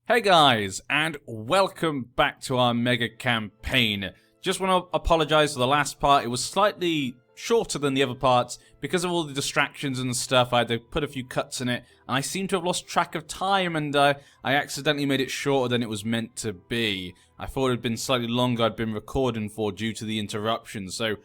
Hey guys, and welcome back to our mega campaign. Just want to apologize for the last part. It was slightly shorter than the other parts because of all the distractions and stuff. I had to put a few cuts in it, and I seem to have lost track of time, and I accidentally made it shorter than it was meant to be. I thought it had been slightly longer I'd been recording for due to the interruptions, so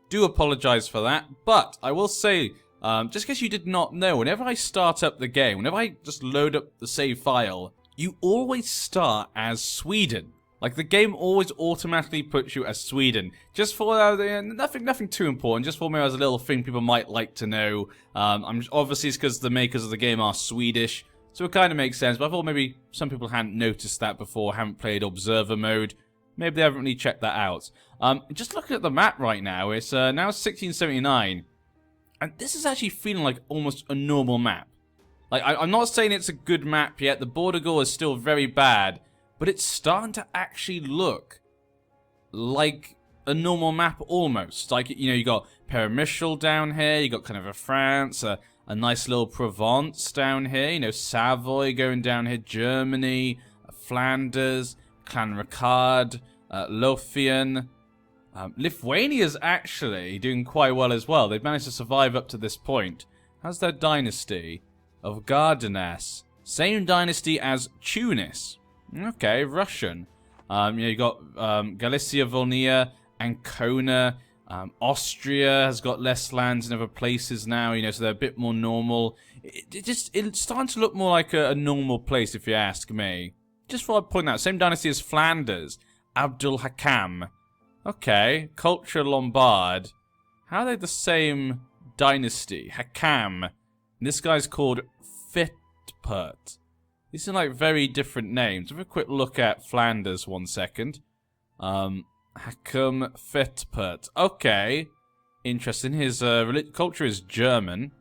do apologize for that. But I will say, just in case you did not know, whenever I start up the game, whenever I just load up the save file, you always start as Sweden. Like, the game always automatically puts you as Sweden. Just for nothing too important. Just for me as a little thing people might like to know. Obviously it's because the makers of the game are Swedish, so it kind of makes sense. But I thought maybe some people hadn't noticed that before, haven't played Observer mode. Maybe they haven't really checked that out. Just looking at the map right now, it's now 1679, and this is actually feeling like almost a normal map. Like, I'm not saying it's a good map yet, the border gore is still very bad, but it's starting to actually look like a normal map almost. Like, you know, you got Permichel down here, you got kind of a France, a nice little Provence down here, you know, Savoy going down here, Germany, Flanders, Clanricarde, Lothian. Lithuania's actually doing quite well as well. They've managed to survive up to this point. How's their dynasty? Of Gardenas. Same dynasty as Tunis. Okay, Russian. You got Galicia, Volnia, Ancona. Austria has got less lands in other places now, you know, so they're a bit more normal. It's starting to look more like a normal place, if you ask me. Just thought I'd point out, same dynasty as Flanders. Abdul Hakam. Okay, Culture Lombard. How are they the same dynasty? Hakam. This guy's called Fitpert. These are like very different names. Have a quick look at Flanders 1 second. Hakum Fitpert. Okay. Interesting. His culture is German.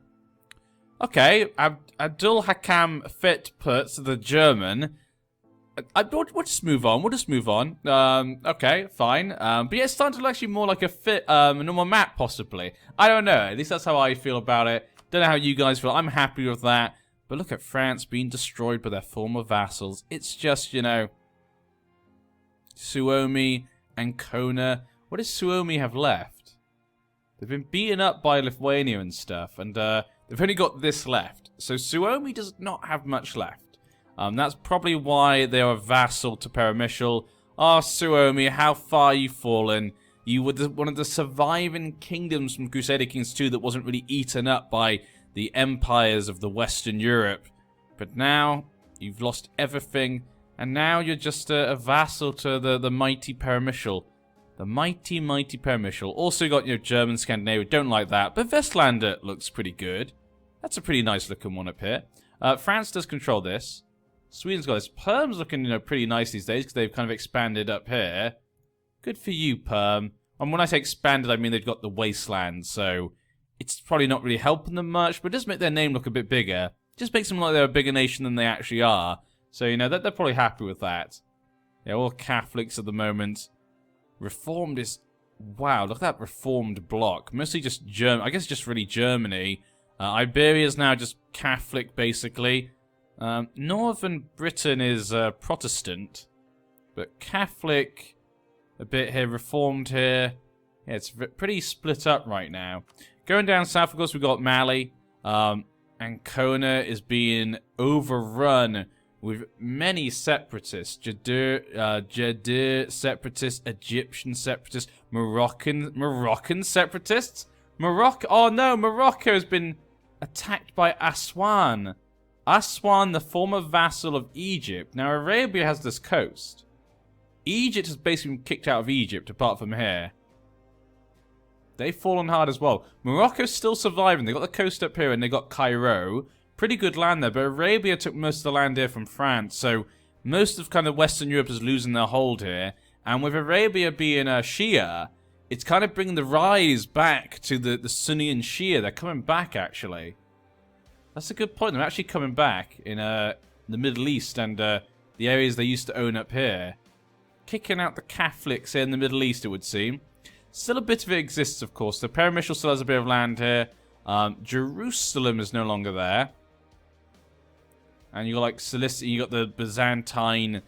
Okay. Abdul Hakam Fitpert, the German. We'll just move on. We'll just move on. Okay, fine. But yeah, it's starting to look actually more like a normal map, possibly. I don't know. At least that's how I feel about it. Don't know how you guys feel. I'm happy with that. But look at France being destroyed by their former vassals. It's just, you know, Suomi and Kona. What does Suomi have left? They've been beaten up by Lithuania and stuff, and they've only got this left. So Suomi does not have much left. That's probably why they are a vassal to Permichel. Ah, Suomi, how far you've fallen. You were one of the surviving kingdoms from Crusader Kings 2 that wasn't really eaten up by the empires of the Western Europe. But now, you've lost everything, and now you're just a vassal to the mighty Permichel. The mighty Permichel. Also got, you know, German, Scandinavia, don't like that, but Westlander looks pretty good. That's a pretty nice looking one up here. France does control this. Sweden's got this. Perm's looking, you know, pretty nice these days, because they've kind of expanded up here. Good for you, Perm. And when I say expanded, I mean they've got the wasteland, so it's probably not really helping them much, but it does make their name look a bit bigger. Just makes them like they're a bigger nation than they actually are. So, you know, they're probably happy with that. Yeah, all Catholics at the moment. Reformed is... Wow, look at that Reformed block. Mostly just German. I guess just really Germany. Iberia's now just Catholic, basically. Northern Britain is Protestant, but Catholic... A bit here, Reformed here. Yeah, it's pretty split up right now. Going down south, of course, we've got Mali. Ancona is being overrun with many separatists. Jadir separatists, Egyptian separatists, Moroccan separatists? Oh no, Morocco has been attacked by Aswan. Aswan, the former vassal of Egypt. Now, Arabia has this coast. Egypt has basically been kicked out of Egypt, apart from here. They've fallen hard as well. Morocco's still surviving. They got the coast up here, and they got Cairo. Pretty good land there, but Arabia took most of the land here from France, so most of kind of Western Europe is losing their hold here. And with Arabia being a Shia, it's kind of bringing the rise back to the Sunni and Shia. They're coming back, actually. That's a good point. They're actually coming back in the Middle East and the areas they used to own up here. Kicking out the Catholics here in the Middle East, it would seem. Still a bit of it exists, of course. The Permichel still has a bit of land here. Jerusalem is no longer there. And you got like Cilicia, you got the Byzantine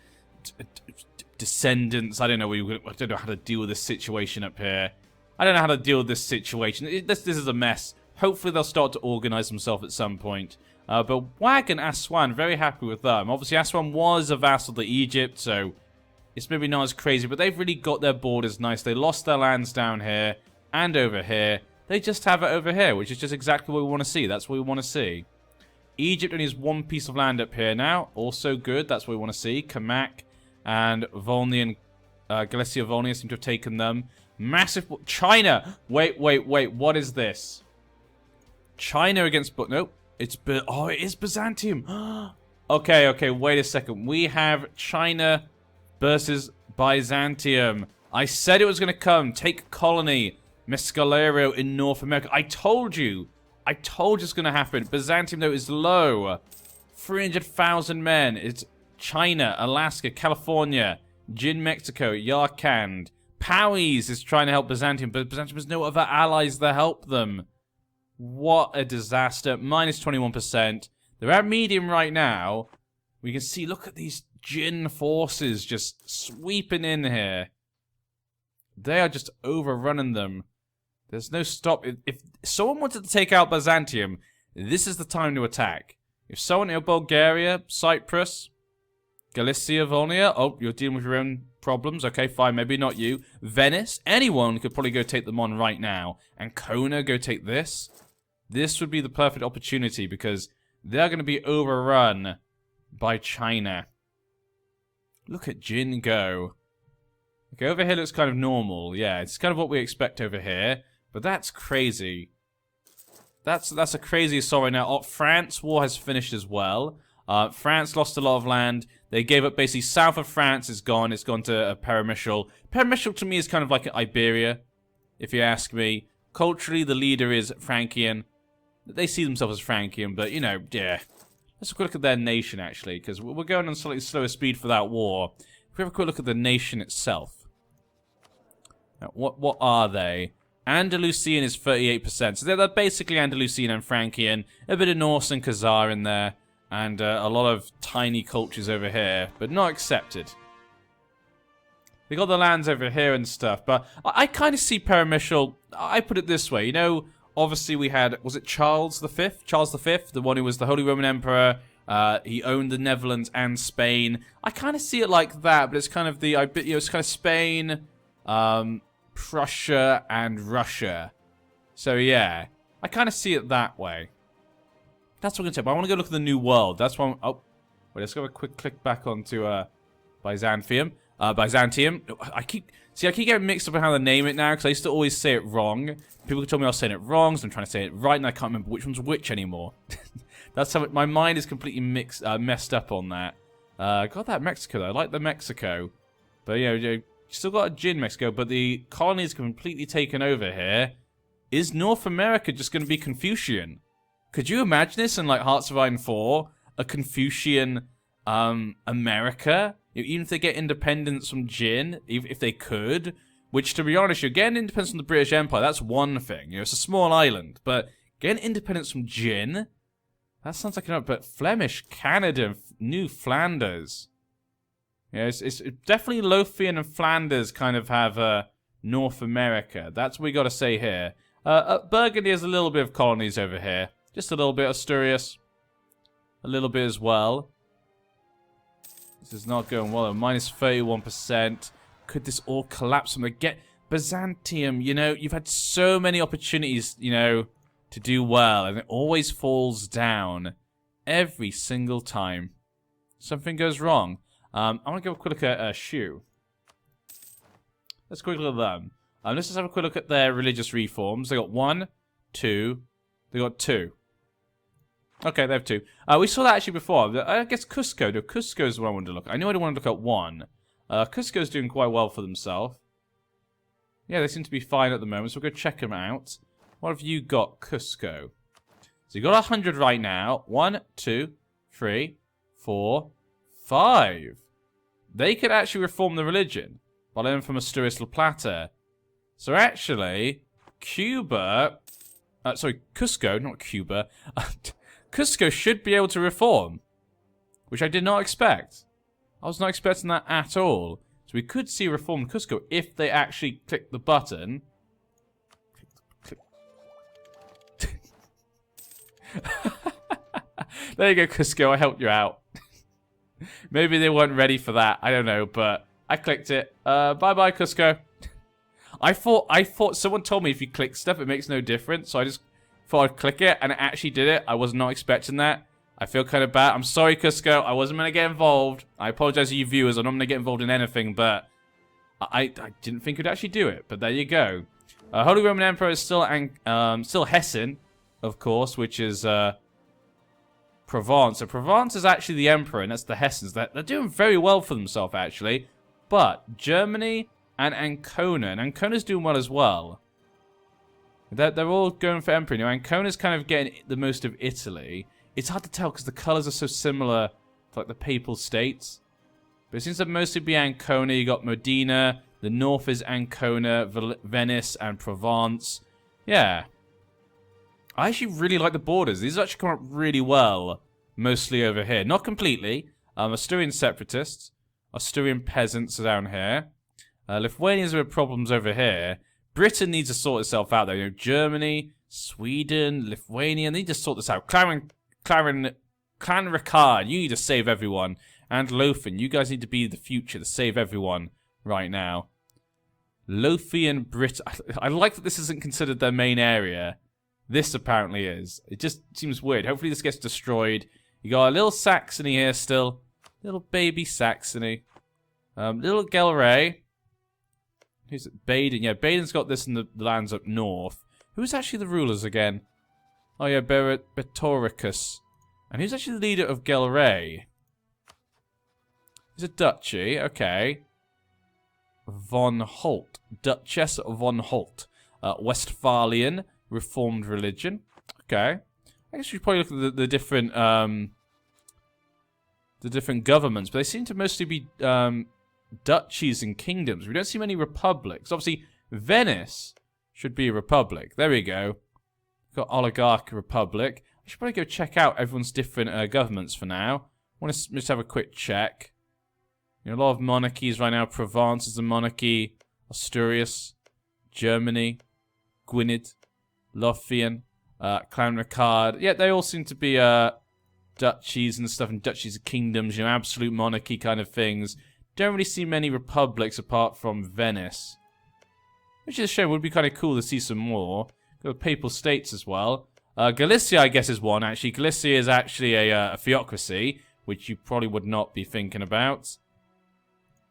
descendants. I don't know how to deal with this situation up here. I don't know how to deal with this situation. This is a mess. Hopefully they'll start to organize themselves at some point. But Wag and Aswan, very happy with them. Obviously Aswan was a vassal to Egypt, so it's maybe not as crazy, but they've really got their borders nice. They lost their lands down here and over here. They just have it over here, which is just exactly what we want to see. That's what we want to see. Egypt only has one piece of land up here now. Also good. That's what we want to see. Kamak and Volney and Galicia Volney seem to have taken them. Massive... China! Wait. What is this? China against... Nope. It is Byzantium. Okay. Wait a second. We have China versus Byzantium. I said it was going to come. Take colony. Mescalero in North America. I told you it's going to happen. Byzantium, though, is low. 300,000 men. It's China, Alaska, California, Jin, Mexico, Yarkand. Powys is trying to help Byzantium, but Byzantium has no other allies to help them. What a disaster. Minus 21%. They're at medium right now. We can see, look at these Jin forces just sweeping in here. They are just overrunning them. There's no stop. If someone wanted to take out Byzantium, this is the time to attack. If someone in Bulgaria, Cyprus, Galicia, Volnia, oh, you're dealing with your own problems. Okay, fine, maybe not you. Venice, anyone could probably go take them on right now. Ancona, go take this. This would be the perfect opportunity because they're going to be overrun by China. Look at Jin go. Okay, over here looks kind of normal. Yeah, it's kind of what we expect over here. But that's crazy. That's a crazy assault right now. Oh, France war has finished as well. France lost a lot of land. They gave up basically south of France is gone. It's gone to Paramishal. Paramishal to me is kind of like Iberia, if you ask me. Culturally, the leader is Frankian. They see themselves as Frankian, but, you know, yeah. Let's have a quick look at their nation, actually, because we're going on slightly slower speed for that war. If we have a quick look at the nation itself. Now, what are they? Andalusian is 38%. So they're basically Andalusian and Frankian. A bit of Norse and Khazar in there. And a lot of tiny cultures over here, but not accepted. They got the lands over here and stuff, but I kind of see Paramishal. I put it this way, you know, obviously we had, was it Charles V? Charles V, the one who was the Holy Roman Emperor. He owned the Netherlands and Spain. I kind of see it like that, but it's kind of the, it's kind of Spain, Prussia, and Russia. So yeah, I kind of see it that way. That's what I'm going to say, but I want to go look at the New World. That's why oh, wait, let's go a quick click back onto Byzantium. I keep getting mixed up on how to name it now, because I used to always say it wrong. People told me I was saying it wrong, so I'm trying to say it right, and I can't remember which one's which anymore. That's how my mind is completely messed up on that. Got that Mexico, though. I like the Mexico. But, you still got a Jin Mexico, but the colony is completely taken over here. Is North America just going to be Confucian? Could you imagine this in, like, Hearts of Iron 4? A Confucian, America? Even if they get independence from Jin, if they could. Which, to be honest, you're getting independence from the British Empire. That's one thing. You know, it's a small island. But getting independence from Jin? That sounds like enough. But Flemish, Canada, New Flanders. Yeah, it's definitely Lothian and Flanders kind of have North America. That's what we got to say here. Burgundy has a little bit of colonies over here. Just a little bit. Asturias. A little bit as well. This is not going well. Minus 31%. Could this all collapse from again? Byzantium, you know, you've had so many opportunities, you know, to do well, and it always falls down. Every single time. Something goes wrong. I want to go a quick look at Shu. Let's quickly look at them. Let's just have a quick look at their religious reforms. They got 1, 2. They got 2. Okay, they have 2. We saw that actually before. I guess Cusco. No, Cusco is what I wanted to look at. I knew I didn't want to look at 1. Cusco's doing quite well for themselves. Yeah, they seem to be fine at the moment, so we'll go check them out. What have you got, Cusco? So you got 100 right now. 1, 2, 3, 4, 5. They could actually reform the religion by learning from Asturias La Plata. So actually, Cuba... sorry, Cusco, not Cuba. Cusco should be able to reform. which I did not expect. I was not expecting that at all. So we could see reformed Cusco if they actually click the button. There you go, Cusco. I helped you out. Maybe they weren't ready for that. I don't know, but I clicked it. Bye-bye, Cusco. I thought someone told me if you click stuff, it makes no difference. So I just thought I'd click it, and it actually did it. I was not expecting that. I feel kind of bad. I'm sorry, Cusco. I wasn't going to get involved. I apologize to you viewers. I'm not going to get involved in anything, but I didn't think it would actually do it. But there you go. Holy Roman Emperor is still Hessen, of course, which is Provence. So Provence is actually the emperor, and that's the Hessens. They're doing very well for themselves, actually. But Germany and Ancona. And Ancona's doing well as well. They're all going for emperor. You know, Ancona's kind of getting the most of Italy. It's hard to tell because the colours are so similar to like the Papal States. But it seems to mostly be Ancona. You got Modena. The north is Ancona, Venice, and Provence. Yeah. I actually really like the borders. These actually come up really well. Mostly over here. Not completely. Asturian separatists. Asturian peasants are down here. Lithuanians have problems over here. Britain needs to sort itself out though. You know, Germany, Sweden, Lithuania, they need to sort this out. Clan Ricard, you need to save everyone. And Lothian, you guys need to be the future to save everyone right now. Lothian Britain. I like that this isn't considered their main area. This apparently is. It just seems weird. Hopefully this gets destroyed. You got a little Saxony here still. Little baby Saxony. Little Gelre. Who's it? Baden. Yeah, Baden's got this in the lands up north. Who's actually the rulers again? Oh yeah, Betoricus. And who's actually the leader of Gelre? He's a duchy. Okay. Von Holt. Duchess von Holt. Westphalian. Reformed religion. Okay. I guess we should probably look at the different governments, but they seem to mostly be duchies and kingdoms. We don't see many republics. Obviously, Venice should be a republic. There we go. Got oligarch republic. I should probably go check out everyone's different governments for now. I want to just have a quick check. You know, a lot of monarchies right now. Provence is a monarchy. Asturias, Germany, Gwynedd, Lothian, Clan Ricard. Yeah, they all seem to be duchies and stuff, and duchies of kingdoms, you know, absolute monarchy kind of things. Don't really see many republics apart from Venice. Which is a shame. It would be kind of cool to see some more. Got the Papal States as well. Galicia, I guess, is one, actually. Galicia is actually a theocracy, which you probably would not be thinking about.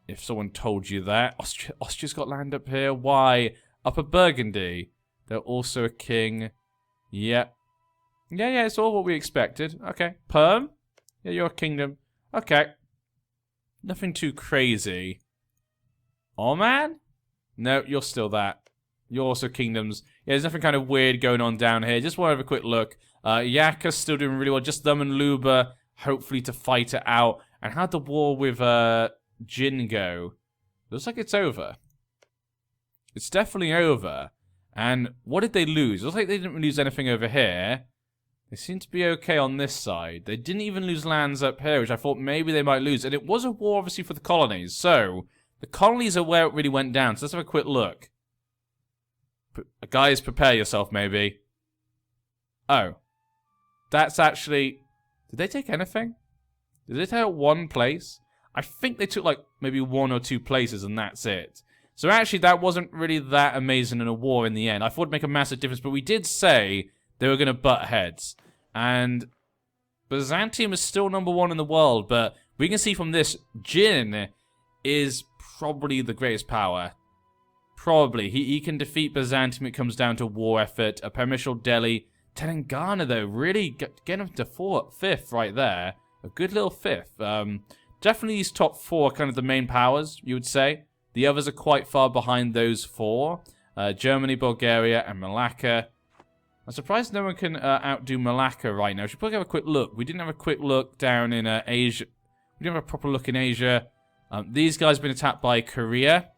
If someone told you that. Austria's got land up here. Why? Upper Burgundy. They're also a king. Yep. Yeah, it's all what we expected. Okay. Perm? Yeah, you're a kingdom. Okay. Nothing too crazy. Oman? No, you're still that. You're also kingdoms. Yeah, there's nothing kind of weird going on down here. Just want to have a quick look. Yaka's still doing really well. Just them and Luba, hopefully to fight it out. And how'd the war with Jin go? Looks like it's over. It's definitely over. And what did they lose? It looks like they didn't lose anything over here. They seem to be okay on this side. They didn't even lose lands up here, which I thought maybe they might lose. And it was a war, obviously, for the colonies. So, the colonies are where it really went down. So let's have a quick look. Guys, prepare yourself, maybe. Oh. That's actually... Did they take anything? Did they take out one place? I think they took, like, maybe 1 or 2 places, and that's it. So actually, that wasn't really that amazing in a war in the end. I thought it'd make a massive difference, but we did say they were going to butt heads. And Byzantium is still #1 in the world, but we can see from this, Jin is probably the greatest power. Probably. He can defeat Byzantium. It comes down to war effort. A Permishal Delhi. Telangana, though, really getting him to 5th right there. A good little 5th. Definitely these top 4 are kind of the main powers, you would say. The others are quite far behind those 4. Germany, Bulgaria, and Malacca. I'm surprised no one can outdo Malacca right now. We should probably have a quick look. We didn't have a quick look down in Asia. We didn't have a proper look in Asia. These guys have been attacked by Korea.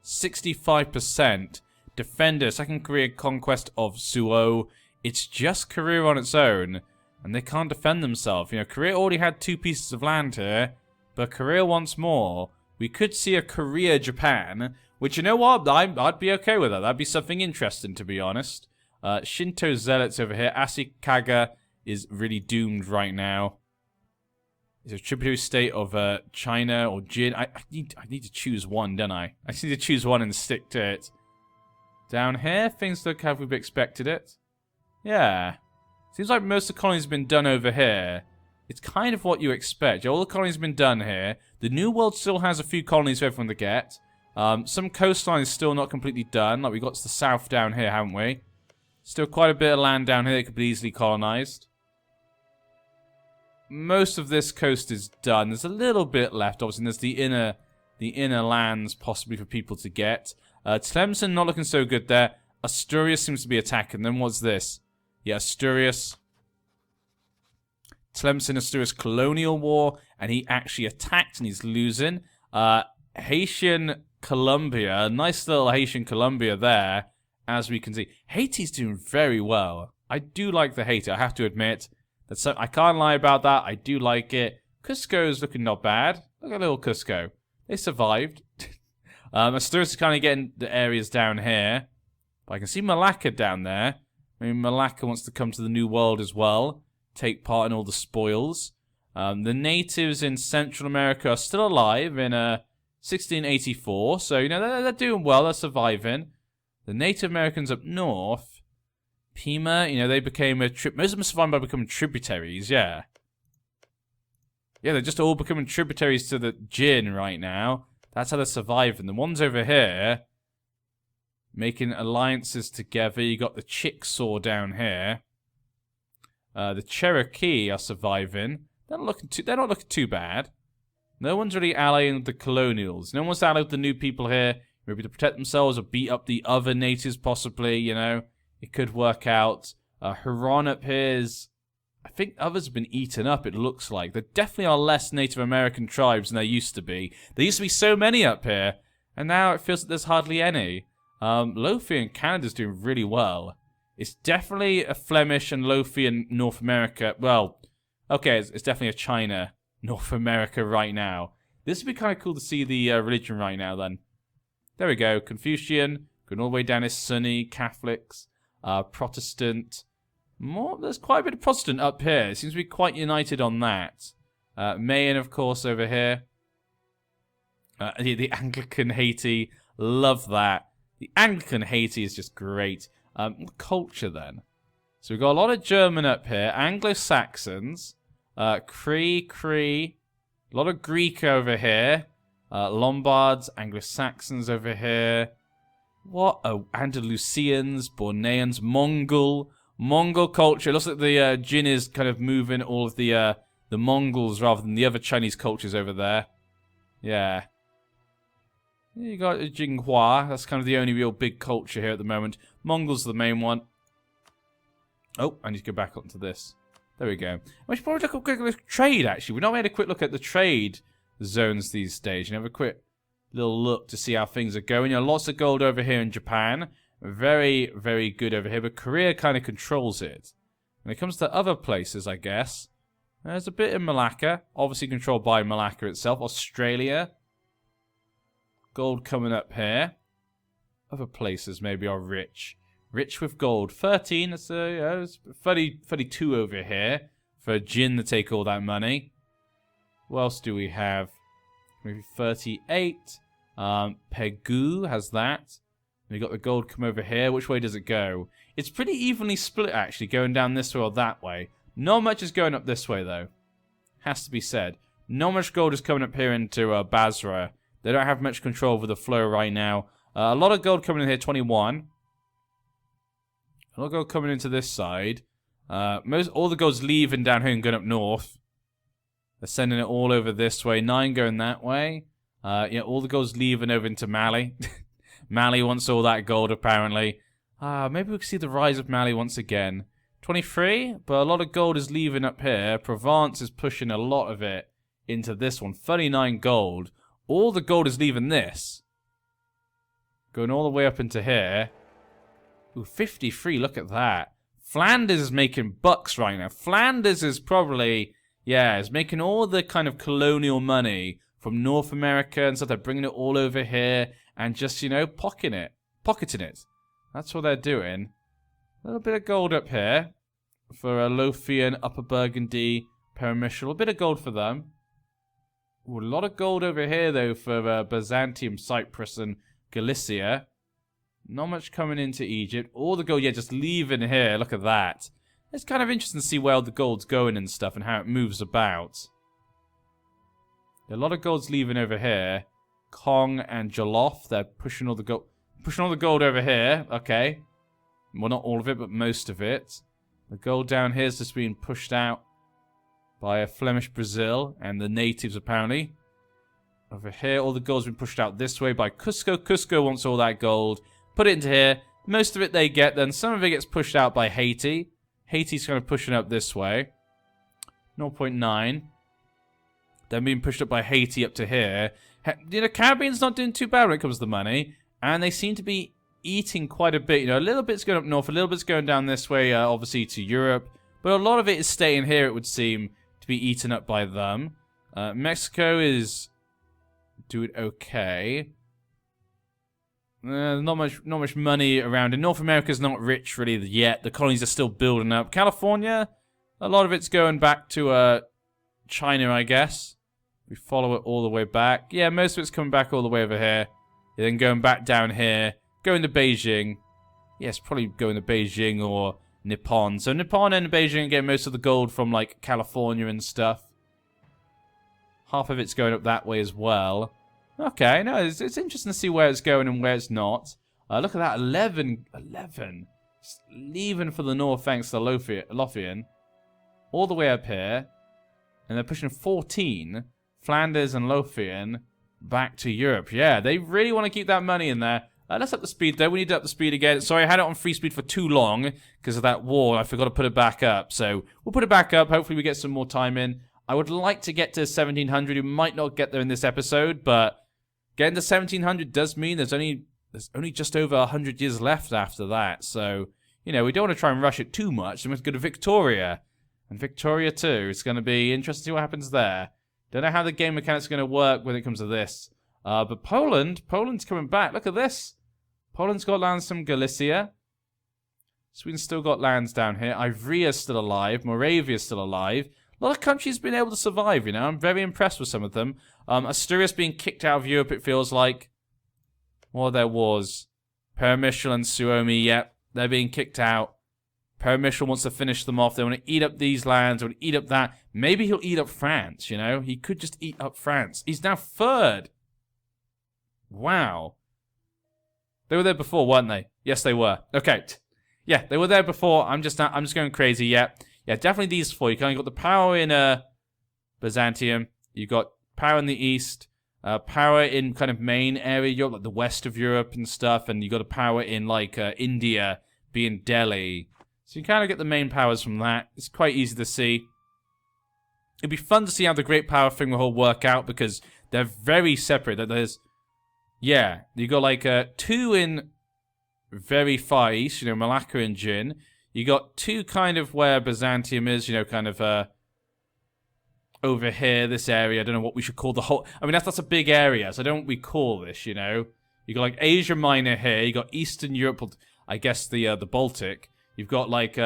65%. Defender, second Korea conquest of Suo. It's just Korea on its own. and they can't defend themselves. You know, Korea already had 2 pieces of land here, but Korea wants more. We could see a Korea-Japan, which, you know what, I'd be okay with that. That'd be something interesting, to be honest. Shinto Zealots over here. Ashikaga is really doomed right now. It's a tributary state of China or Jin. I need to choose one, don't I? I just need to choose one and stick to it. Down here, things look how we've expected it. Yeah. Seems like most of the colonies have been done over here. It's kind of what you expect. All the colonies have been done here. The New World still has a few colonies for everyone to get. Some coastline is still not completely done. Like, we got to the south down here, haven't we? Still quite a bit of land down here that could be easily colonized. Most of this coast is done. There's a little bit left, obviously. There's the inner lands possibly for people to get. Tlemcen not looking so good there. Asturias seems to be attacking them. What's this? Yeah, Asturias. Tlemcen, Asturias Colonial War, and he actually attacked and he's losing. Haitian Colombia, nice little Haitian Colombia there, as we can see. Haiti's doing very well. I do like the Haiti, I have to admit. I can't lie about that, I do like it. Cusco's looking not bad. Look at little Cusco. They survived. Asturias is kind of getting the areas down here. But I can see Malacca down there. Maybe Malacca wants to come to the New World as well. Take part in all the spoils. The natives in Central America are still alive in 1684. So, you know, they're doing well. They're surviving. The Native Americans up north, Pima, you know, they became most of them survived by becoming tributaries, yeah. Yeah, they're just all becoming tributaries to the Jin right now. That's how they're surviving. The ones over here, making alliances together. You got the Chickasaw down here. The Cherokee are surviving. They're not looking too bad. No one's really allying with the Colonials. No one's allied with the new people here. Maybe to protect themselves or beat up the other natives, possibly, you know. It could work out. Huron up here is... I think others have been eaten up, it looks like. There definitely are less Native American tribes than there used to be. There used to be so many up here, and now it feels like there's hardly any. Lothian Canada's doing really well. It's definitely a Flemish and Lothian North America. Well, okay, it's definitely a China North America right now. This would be kind of cool to see the religion right now, then. There we go. Confucian, going all the way down is Sunni, Catholics, Protestant. There's quite a bit of Protestant up here. It seems to be quite united on that. Mayan, of course, over here. The Anglican Haiti. Love that. The Anglican Haiti is just great. Culture, then. So we've got a lot of German up here. Anglo-Saxons. Cree. A lot of Greek over here. Lombards, Anglo-Saxons over here. What? Oh, Andalusians, Borneans, Mongol culture. It looks like the Jin is kind of moving all of the Mongols rather than the other Chinese cultures over there. Yeah. You got Jinghua. That's kind of the only real big culture here at the moment. Mongols are the main one. Oh, I need to go back onto this. There we go. We should probably look at a quick look at trade, actually. We've not made a quick look at the trade zones these days. You know, have a quick little look to see how things are going. You know, lots of gold over here in Japan. Very, very good over here. But Korea kind of controls it. When it comes to other places, I guess, there's a bit in Malacca. Obviously controlled by Malacca itself. Australia. Gold coming up here. Other places maybe are rich. Rich with gold. 13. That's it's 32 over here. For Jin to take all that money. What else do we have? Maybe 38. Pegu has that. We got the gold come over here. Which way does it go? It's pretty evenly split, actually, going down this way or that way. Not much is going up this way, though. Has to be said. Not much gold is coming up here into Basra. They don't have much control over the flow right now. A lot of gold coming in here, 21. A lot of gold coming into this side. All the gold's leaving down here and going up north. They're sending it all over this way. 9 going that way. Yeah, all the gold's leaving over into Mali. Mali wants all that gold, apparently. Maybe we can see the rise of Mali once again. 23, but a lot of gold is leaving up here. Provence is pushing a lot of it into this one. 39 gold. All the gold is leaving this. Going all the way up into here. Ooh, 53, look at that. Flanders is making bucks right now. Flanders is probably, yeah, is making all the kind of colonial money from North America and stuff. They're bringing it all over here and just, you know, pocketing it. That's what they're doing. A little bit of gold up here for a Lothian, Upper Burgundy, Permishal. A bit of gold for them. Ooh, a lot of gold over here, though, for Byzantium, Cyprus, and Galicia. Not much coming into Egypt. All the gold, yeah, just leaving here. Look at that. It's kind of interesting to see where all the gold's going and stuff and how it moves about. A lot of gold's leaving over here. Kong and Jollof, they're pushing all the gold. Pushing all the gold over here. Okay. Well, not all of it, but most of it. The gold down here is just being pushed out by a Flemish Brazil and the natives, apparently. Over here, all the gold's been pushed out this way by Cusco. Cusco wants all that gold. Put it into here. Most of it they get, then some of it gets pushed out by Haiti. Haiti's kind of pushing up this way. 0.9. Then being pushed up by Haiti up to here. You know, Caribbean's not doing too bad when it comes to the money. And they seem to be eating quite a bit. You know, a little bit's going up north, a little bit's going down this way, obviously, to Europe. But a lot of it is staying here, it would seem, to be eaten up by them. Mexico is doing okay. Not much money around. And North America's not rich really yet. The colonies are still building up. California, a lot of it's going back to China, I guess. We follow it all the way back. Yeah, most of it's coming back all the way over here. Then going back down here. Going to Beijing. Yes, probably going to Beijing or Nippon. So Nippon and Beijing get most of the gold from, like, California and stuff. Half of it's going up that way as well. Okay, no, it's interesting to see where it's going and where it's not. Look at that, 11. Just leaving for the north thanks to Lothian. All the way up here. And they're pushing 14. Flanders and Lothian back to Europe. Yeah, they really want to keep that money in there. Let's up the speed, though. We need to up the speed again. Sorry, I had it on free speed for too long because of that war. I forgot to put it back up. So we'll put it back up. Hopefully we get some more time in. I would like to get to 1700. We might not get there in this episode, but getting to 1700 does mean there's only just over 100 years left after that. So, you know, we don't want to try and rush it too much. We must go to Victoria. And Victoria too. It's going to be interesting to see what happens there. Don't know how the game mechanics are going to work when it comes to this. But Poland's coming back. Look at this. Poland's got lands from Galicia. Sweden's still got lands down here. Ivoria's still alive. Moravia's still alive. A lot of countries have been able to survive, you know. I'm very impressed with some of them. Asturias being kicked out of Europe, it feels like. Well, there was. Permishal and Suomi, yep. They're being kicked out. Permishal wants to finish them off. They want to eat up these lands. They want to eat up that. Maybe he'll eat up France, you know. He could just eat up France. He's now third. Wow. They were there before, weren't they? Yes, they were. Okay. Yeah, they were there before. I'm just going crazy. Yeah, definitely these four. You kind of got the power in Byzantium. You got power in the east. Power in kind of main area Europe, like the west of Europe and stuff. And you got a power in like India, being Delhi. So you kind of get the main powers from that. It's quite easy to see. It'd be fun to see how the great power thing will all work out because they're very separate. There's yeah, you got like 2 in very far east, you know, Malacca and Jin. You got 2 kind of where Byzantium is, you know, kind of over here, this area. I don't know what we should call the whole. I mean, that's a big area, so don't we call this, you know? You got like Asia Minor here. You got Eastern Europe, I guess the Baltic. You've got like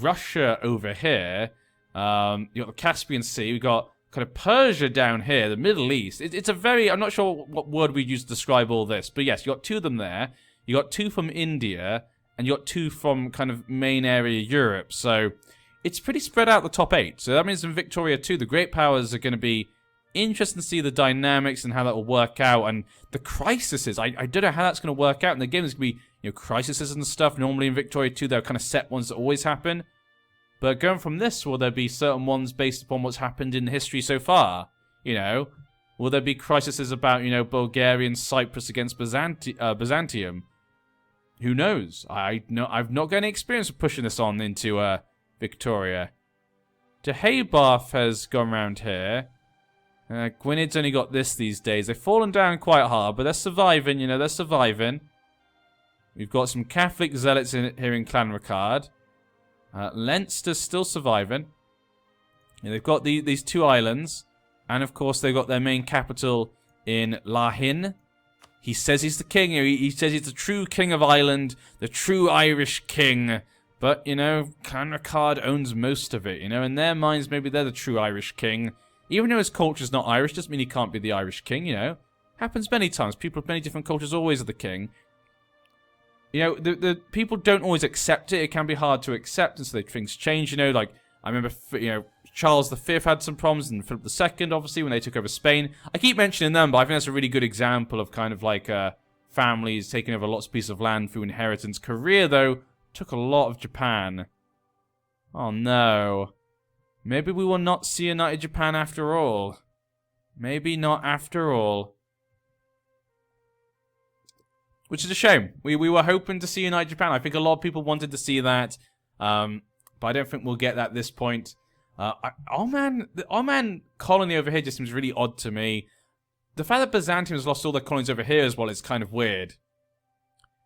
Russia over here. You got the Caspian Sea. We got kind of Persia down here, the Middle East. It's a very, I'm not sure what word we'd use to describe all this, but yes, you got 2 of them there. You got 2 from India, and you got 2 from kind of main area Europe. So it's pretty spread out the top 8. So that means in Victoria too, the great powers are going to be interesting to see the dynamics and how that will work out, and the crises. I don't know how that's going to work out. In the game, there's going to be, you know, crises and stuff. Normally in Victoria 2, there are kind of set ones that always happen. But going from this, will there be certain ones based upon what's happened in history so far? You know, will there be crises about, you know, Bulgaria and Cyprus against Byzantium? Who knows? I've not got any experience of pushing this on into Victoria. Deheubarth has gone around here. Gwyned's only got this these days. They've fallen down quite hard, but they're surviving, you know, they're surviving. We've got some Catholic zealots here in Clanricarde. Leinster's still surviving. And they've got these 2 islands. And, of course, they've got their main capital in Lahin. He says he's the king. He says he's the true king of Ireland. The true Irish king. But, you know, Clanricarde owns most of it, you know. In their minds, maybe they're the true Irish king. Even though his culture's not Irish, doesn't mean he can't be the Irish king, you know. Happens many times. People of many different cultures always are the king. You know, the people don't always accept it. It can be hard to accept, and so things change, you know. Like, I remember, you know, Charles V had some problems, and Philip II, obviously, when they took over Spain. I keep mentioning them, but I think that's a really good example of kind of like families taking over lots of pieces of land through inheritance. Korea, though, took a lot of Japan. Oh, no. Maybe we will not see United Japan after all. Maybe not after all. Which is a shame. We were hoping to see United Japan. I think a lot of people wanted to see that. But I don't think we'll get that at this point. Our man colony over here just seems really odd to me. The fact that Byzantium has lost all their colonies over here as well is kind of weird.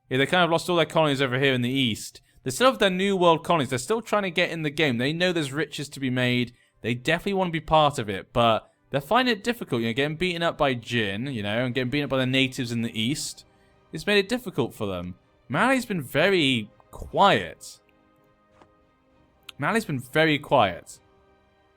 Yeah, they kind of lost all their colonies over here in the east. They still have their New World colonies. They're still trying to get in the game. They know there's riches to be made. They definitely want to be part of it. But they're finding it difficult. You know, getting beaten up by Jin, you know, and getting beaten up by the natives in the east. It's made it difficult for them. Mali's been very quiet. Mali's been very quiet.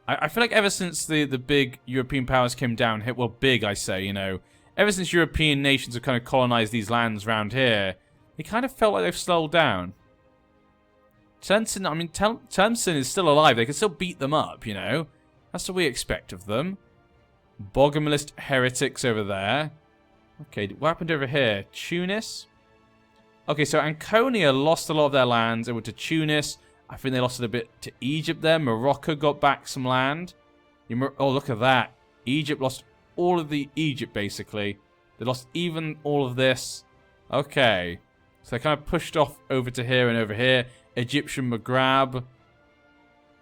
I feel like ever since the big European powers came down, well, big, I say, you know, ever since European nations have kind of colonized these lands around here, they kind of felt like they've slowed down. Tlemcen is still alive. They can still beat them up, you know. That's what we expect of them. Bogomilist heretics over there. Okay, what happened over here? Tunis? Okay, so Anconia lost a lot of their lands. They went to Tunis. I think they lost it a bit to Egypt there. Morocco got back some land. Oh, look at that. Egypt lost all of the Egypt, basically. They lost even all of this. Okay. So they kind of pushed off over to here and over here. Egyptian Maghreb.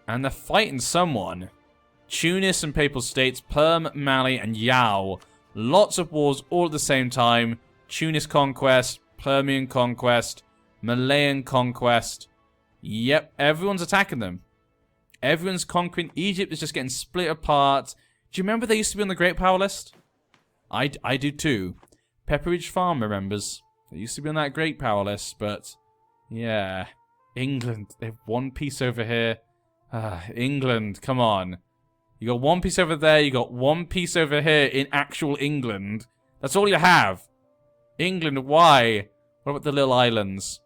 And they're fighting someone. Tunis and Papal States, Perm, Mali, and Yao. Lots of wars all at the same time. Tunis conquest, Permian conquest, Malayan conquest. Yep, everyone's attacking them. Everyone's conquering. Egypt is just getting split apart. Do you remember they used to be on the Great Power list? I do too. Pepperidge Farm remembers. They used to be on that Great Power list, but yeah. England, they have one piece over here. England, come on. You got one piece over there, you got one piece over here in actual England. That's all you have. England, why? What about the little islands?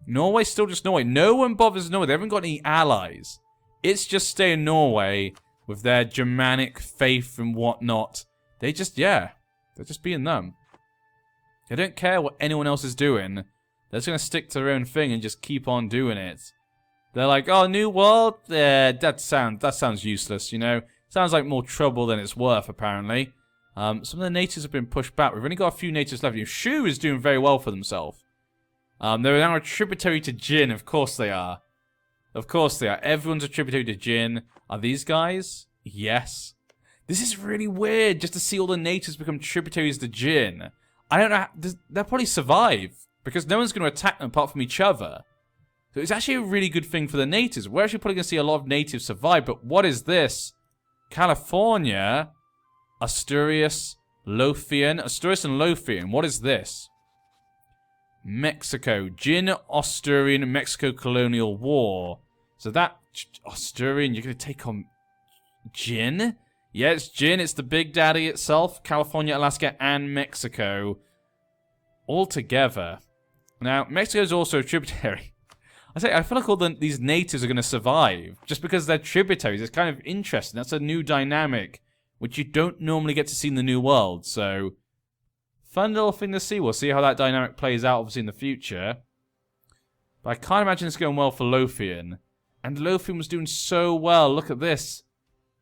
Norway's still just Norway. No one bothers Norway. They haven't got any allies. It's just stay in Norway with their Germanic faith and whatnot. They just, yeah. They're just being them. They don't care what anyone else is doing. They're just going to stick to their own thing and just keep on doing it. They're like, oh, New World? Yeah, that sounds useless, you know? Sounds like more trouble than it's worth, apparently. Some of the natives have been pushed back. We've only got a few natives left. Shu is doing very well for themselves. They're now a tributary to Jin. Of course they are. Of course they are. Everyone's a tributary to Jin. Are these guys? Yes. This is really weird, just to see all the natives become tributaries to Jin. I don't know. They'll probably survive, because no one's going to attack them apart from each other. So it's actually a really good thing for the natives. We're actually probably going to see a lot of natives survive, but what is this? California? Asturias? Lothian? Asturias and Lothian. What is this? Mexico. Jin, Asturian, Mexico Colonial War. So that... Asturian, you're going to take on... Jin? Yeah, it's Jin. It's the Big Daddy itself. California, Alaska, and Mexico. All together. Now, Mexico's also a tributary. I feel like all these natives are going to survive. Just because they're tributaries. It's kind of interesting. That's a new dynamic. Which you don't normally get to see in the New World. So... fun little thing to see. We'll see how that dynamic plays out, obviously, in the future. But I can't imagine it's going well for Lothian. And Lothian was doing so well. Look at this.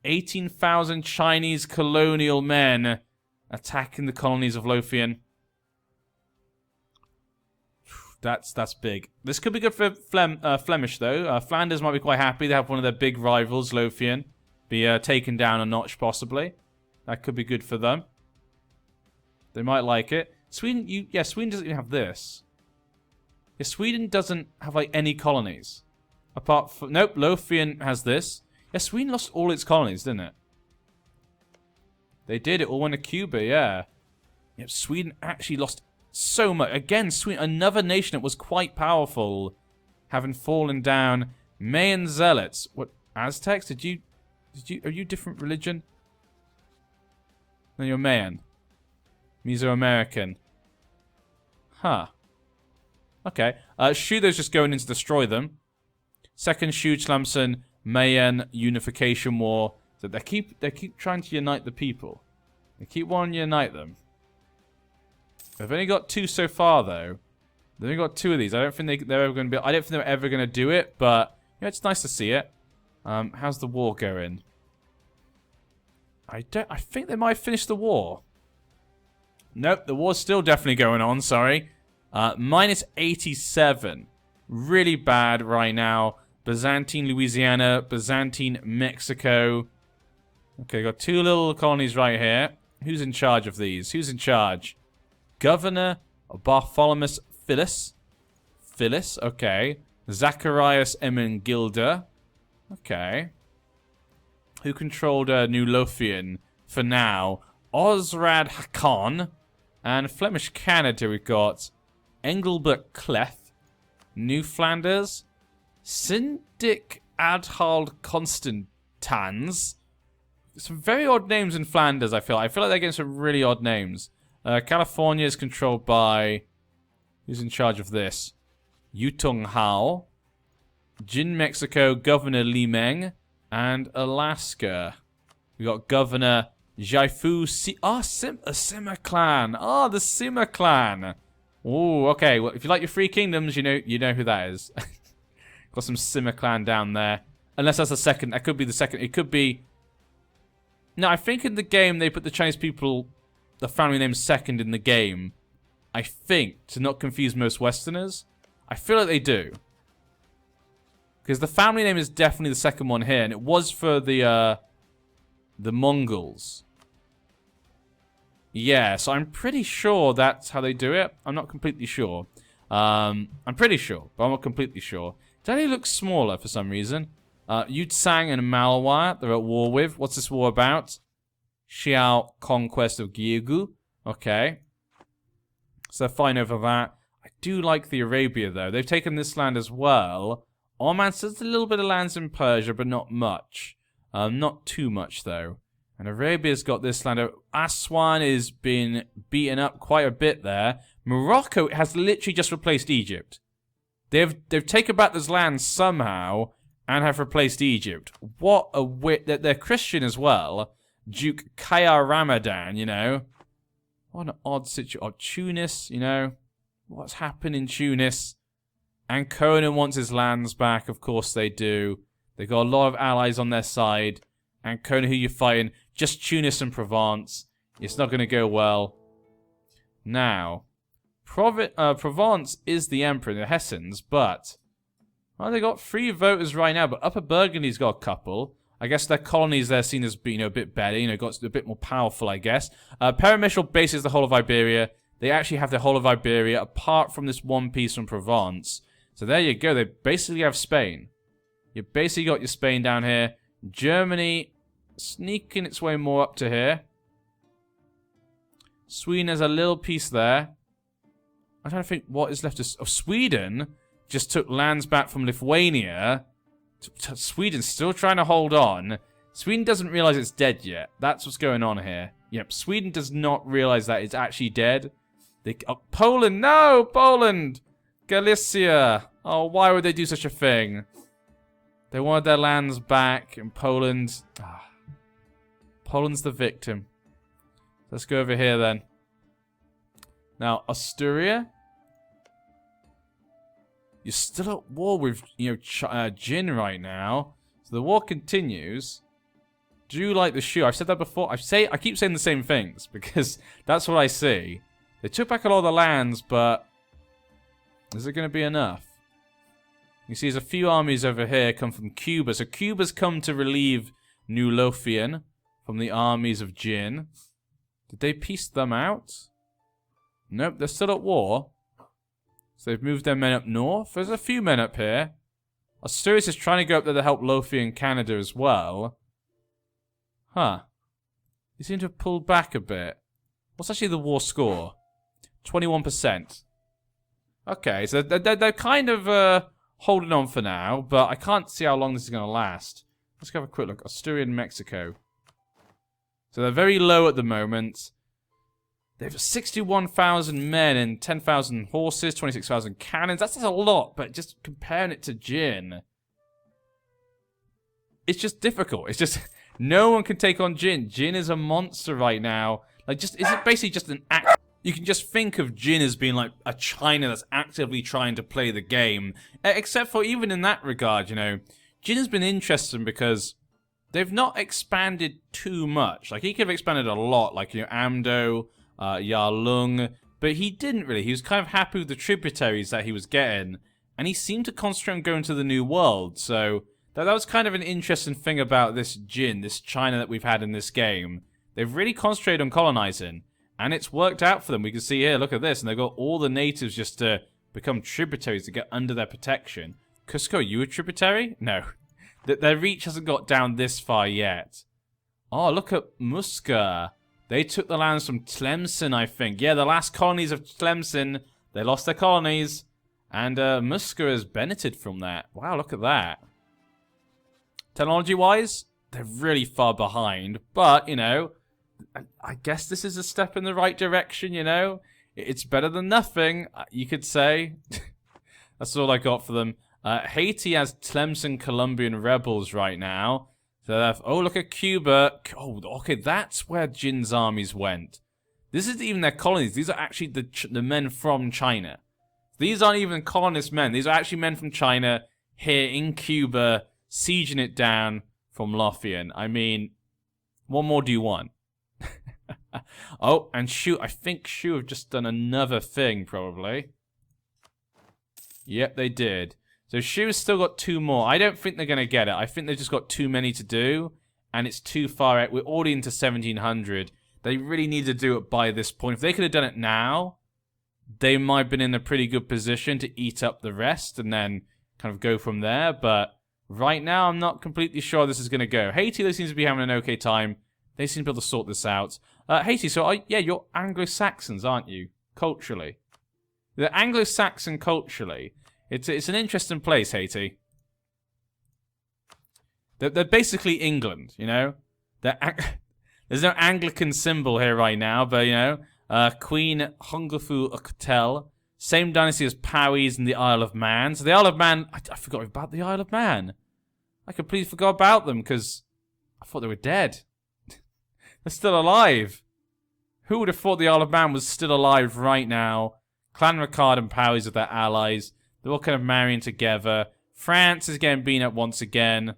18,000 Chinese colonial men attacking the colonies of Lothian. That's big. This could be good for Flemish, though. Flanders might be quite happy. They have one of their big rivals, Lothian, be taken down a notch, possibly. That could be good for them. They might like it. Sweden, Sweden doesn't even have this. Yeah, Sweden doesn't have, like, any colonies. Apart from... Nope, Lothian has this. Yeah, Sweden lost all its colonies, didn't it? They did. It all went to Cuba, yeah. Yep, Sweden actually lost so much. Again, Sweden, another nation that was quite powerful, having fallen down. Mayan Zealots. What, Aztecs? Are you different religion? No, you're Mayan. Mesoamerican. Huh. Okay. Shudo's just going in to destroy them. Second Schutzlamsen, Mayan Unification War. So they keep trying to unite the people. They keep wanting to unite them. They've only got 2 so far, though. They've only got 2 of these. I don't think they're ever going to be. I don't think they're ever going to do it, but yeah, it's nice to see it. How's the war going? I think they might finish the war. Nope, the war's still definitely going on. Sorry. Minus 87. Really bad right now. Byzantine Louisiana, Byzantine Mexico. Okay, got 2 little colonies right here. Who's in charge of these? Who's in charge? Governor Bartholomew Phyllis. Phyllis, okay. Zacharias Emengilda. Okay. Who controlled New Lothian for now? Osrad Hakon. And Flemish Canada we've got Engelbert Cleth. New Flanders. Syndic Adhald Constantans. Some very odd names in Flanders, I feel. I feel like they're getting some really odd names. California is controlled by... Who's in charge of this? Yutong Hao. Jin Mexico, Governor Li Meng. And Alaska. We got Governor Jaifu Si... Oh, Sima clan. Oh, the Sima clan. Ooh, okay. Well, if you like your 3 kingdoms, you know who that is. Got some Sima clan down there. Unless that's the second. That could be the second. It could be... No, I think in the game they put the Chinese people, the family name second in the game. I think, to not confuse most Westerners. I feel like they do. Because the family name is definitely the second one here. And it was for the Mongols. Yeah, so I'm pretty sure that's how they do it. I'm not completely sure. I'm pretty sure, but I'm not completely sure. Delhi looks smaller for some reason. Yutsang and Malwa, they're at war with. What's this war about? Xiao conquest of Gyugu. Okay. So fine over that. I do like the Arabia, though. They've taken this land as well. Oman says a little bit of lands in Persia, but not much. Not too much, though. And Arabia's got this land. Aswan is being beaten up quite a bit there. Morocco has literally just replaced Egypt. They've taken back this land somehow and have replaced Egypt. What a they're Christian as well. Duke Kaya Ramadan, you know. What an odd situation. Oh, Tunis, you know. What's happened in Tunis? And Conan wants his lands back. Of course they do. They've got a lot of allies on their side. And Conan, who you're fighting? Just Tunis and Provence. It's not going to go well. Now, Provence is the emperor, the Hessens, but... Well, they got 3 voters right now, but Upper Burgundy's got a couple. I guess their colonies they're seen as being a bit better, got a bit more powerful, I guess. Paramecial bases the whole of Iberia. They actually have the whole of Iberia, apart from this one piece from Provence. So there you go. They basically have Spain. You basically got your Spain down here. Germany sneaking its way more up to here. Sweden has a little piece there. I don't think what is left of Sweden. Just took lands back from Lithuania. Sweden's still trying to hold on. Sweden doesn't realize it's dead yet. That's what's going on here. Yep, Sweden does not realize that it's actually dead. Poland, no! Poland! Galicia! Oh, why would they do such a thing? They wanted their lands back, and Poland... Poland's the victim. Let's go over here, then. Now, Asturia? You're still at war with, Jin right now. So the war continues. Do you like the shoe? I've said that before. I keep saying the same things because that's what I see. They took back a lot of the lands, but is it going to be enough? You see, there's a few armies over here come from Cuba. So Cuba's come to relieve New Lothian from the armies of Jin. Did they piece them out? Nope, they're still at war. So they've moved their men up north. There's a few men up here. Asturias is trying to go up there to help Lothian Canada as well. Huh. They seem to have pulled back a bit. What's actually the war score? 21%. Okay, so they're kind of holding on for now, but I can't see how long this is going to last. Let's go have a quick look. Asturian, Mexico. So they're very low at the moment. They have 61,000 men and 10,000 horses, 26,000 cannons. That's a lot, but just comparing it to Jin, it's just difficult. It's just no one can take on Jin. Jin is a monster right now. Like, just is it basically just an act? You can just think of Jin as being like a China that's actively trying to play the game. Except for even in that regard, you know, Jin has been interesting because they've not expanded too much. Like, he could have expanded a lot, like, you know, Amdo, Yarlung, but he didn't really. He was kind of happy with the tributaries that he was getting, and he seemed to concentrate on going to the New World, so that was kind of an interesting thing about this Jin, this China that we've had in this game. They've really concentrated on colonizing, and it's worked out for them. We can see here, look at this, and they've got all the natives just to become tributaries to get under their protection. Cusco, are you a tributary? No. Their reach hasn't got down this far yet. Oh, look at Muska. They took the lands from Tlemcen, I think. Yeah, the last colonies of Tlemcen, they lost their colonies. And Muska has benefited from that. Wow, look at that. Technology-wise, they're really far behind. But, you know, I guess this is a step in the right direction, you know. It's better than nothing, you could say. That's all I got for them. Haiti has Tlemcen Colombian rebels right now. So, oh, look at Cuba. Oh, okay, that's where Jin's armies went. This isn't even their colonies. These are actually the men from China. These aren't even colonist men. These are actually men from China here in Cuba, sieging it down from Lothian. I mean, what more do you want? Oh, and Shu. I think Shu have just done another thing, probably. Yep, they did. So Shu's still got 2 more. I don't think they're going to get it. I think they've just got too many to do, and it's too far out. We're already into 1700. They really need to do it by this point. If they could have done it now, they might have been in a pretty good position to eat up the rest and then kind of go from there. But right now, I'm not completely sure this is going to go. Haiti, they seem to be having an okay time. They seem to be able to sort this out. Haiti, so yeah, you're Anglo-Saxons, aren't you? Culturally. The Anglo-Saxon culturally. It's an interesting place, Haiti. They're basically England, you know? There's no Anglican symbol here right now, but, you know, Queen Hungafu Ukatel, same dynasty as Powys and the Isle of Man. So the Isle of Man, I forgot about the Isle of Man. I completely forgot about them because I thought they were dead. They're still alive. Who would have thought the Isle of Man was still alive right now? Clan Ricard and Powys are their allies. They're all kind of marrying together. France is getting beaten up once again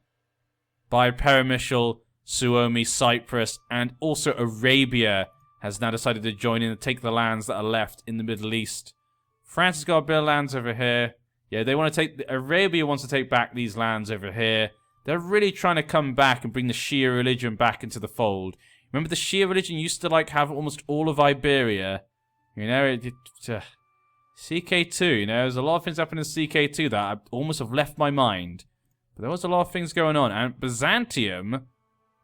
by Perimichel, Suomi, Cyprus, and also Arabia has now decided to join in and take the lands that are left in the Middle East. France has got a bit of lands over here. Yeah, they want to take... Arabia wants to take back these lands over here. They're really trying to come back and bring the Shia religion back into the fold. Remember the Shia religion used to, like, have almost all of Iberia? You know, CK2, you know, there's a lot of things happening in CK2 that I almost have left my mind. But there was a lot of things going on. And Byzantium,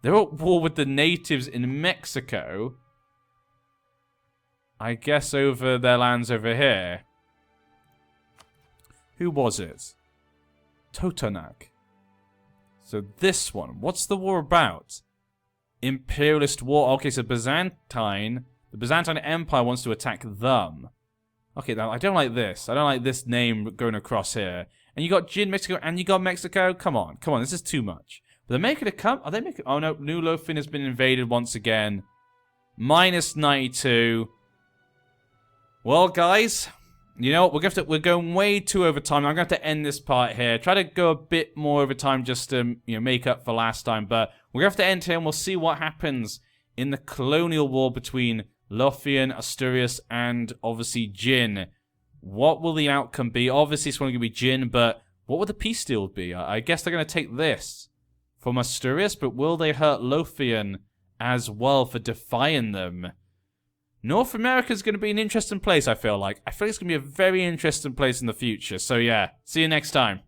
they're at war with the natives in Mexico. I guess over their lands over here. Who was it? Totonac. So this one, what's the war about? Imperialist war. Okay, so the Byzantine Empire wants to attack them. Okay, now I don't like this. I don't like this name going across here. And you got Jin, Mexico, and you got Mexico. Come on, this is too much. But they're making it come. Are they making? Oh no, New Lothian has been invaded once again. Minus 92. Well, guys, you know what? We're going way too over time. I'm going to have to end this part here. Try to go a bit more over time just to make up for last time. But we're going to have to end here, and we'll see what happens in the colonial war between Lothian, Asturias, and obviously Jin. What will the outcome be? Obviously, it's going to be Jin, but what would the peace deal be? I guess they're going to take this from Asturias, but will they hurt Lothian as well for defying them? North America is going to be an interesting place, I feel like. I feel like it's going to be a very interesting place in the future. So yeah, see you next time.